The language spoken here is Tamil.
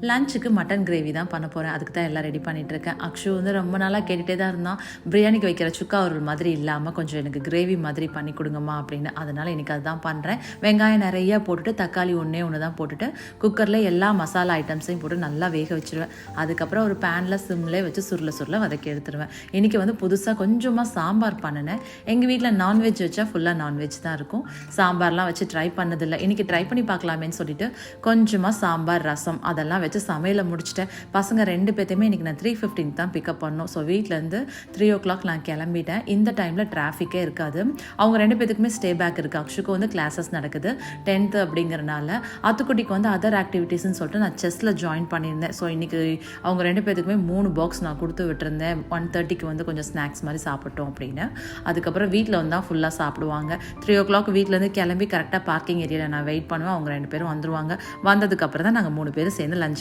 லஞ்சுக்கு மட்டன் கிரேவி தான் பண்ண போகிறேன். அதுக்கு தான் எல்லாம் ரெடி பண்ணிகிட்ருக்கேன். அக்ஷு வந்து ரொம்ப நாளாக கேட்டுகிட்டே தான் இருந்தான், பிரியாணிக்கு வைக்கிற சுக்கா ஒரு மாதிரி இல்லாமல் கொஞ்சம் எனக்கு கிரேவி மாதிரி பண்ணி கொடுங்கம்மா அப்படின்னு. அதனால் இன்றைக்கி அதுதான் பண்ணுறேன். வெங்காயம் நிறையா போட்டுட்டு தக்காளி ஒன்று தான் போட்டுட்டு குக்கரில் எல்லா மசாலா ஐட்டம்ஸையும் போட்டு நல்லா வேக வச்சுருவேன். அதுக்கப்புறம் ஒரு பேனில் சிம்லேயே வச்சு சுருள வதக்கி எடுத்துருவேன். இன்றைக்கி வந்து புதுசாக கொஞ்சமாக சாம்பார் பண்ணினேன். எங்கள் வீட்டில் நான்வெஜ் வச்சா ஃபுல்லாக நான்வெஜ் தான் இருக்கும். சாம்பார்லாம் வச்சு ட்ரை பண்ணதில்லை. இன்றைக்கி ட்ரை பண்ணி பார்க்கலாமேன்னு சொல்லிட்டு கொஞ்சமாக சாம்பார் ரசம் அதெல்லாம் வச்சு சமையலை முடிச்சிட்டேன். பசங்க 2 பேர்த்தையுமே இன்றைக்கி நான் 3:15 தான் பிக்கப் பண்ணோம். ஸோ வீட்டிலேருந்து 3 o'clock நான் கிளம்பிட்டேன். இந்த டைமில் டிராஃபிக்கே இருக்காது. அவங்க 2 பேத்துக்குமே ஸ்டே பேக் இருக்குது. அக்ஷுக்கு வந்து கிளாஸஸ் நடக்குது 10th அப்படிங்கிறனால. அத்துக்குட்டிக்கு வந்து அதர் ஆக்டிவிட்டீஸ்ன்னு சொல்லிட்டு நான் செஸ்ஸில் ஜாயின் பண்ணியிருந்தேன். ஸோ இன்றைக்கி அவங்க 2 பேத்துக்குமே 3 பாக்ஸ் நான் கொடுத்து விட்டுருந்தேன். 1:30க்கு வந்து கொஞ்சம் ஸ்நாக்ஸ் மாதிரி சாப்பிட்டோம் அப்படின்னு. அதுக்கப்புறம் வீட்டில் வந்து தான் ஃபுல்லாக சாப்பிடுவாங்க. 3 o'clock வீட்டிலேருந்து கிளம்பி கரெக்டாக பார்க்கிங் ஏரியாவில் நான் வெயிட் பண்ணுவேன். அவங்க 2 பேரும் வந்துருவாங்க. வந்ததுக்கப்புறம் தான் நாங்கள் 3 பேரும் சேர்ந்து லஞ்ச்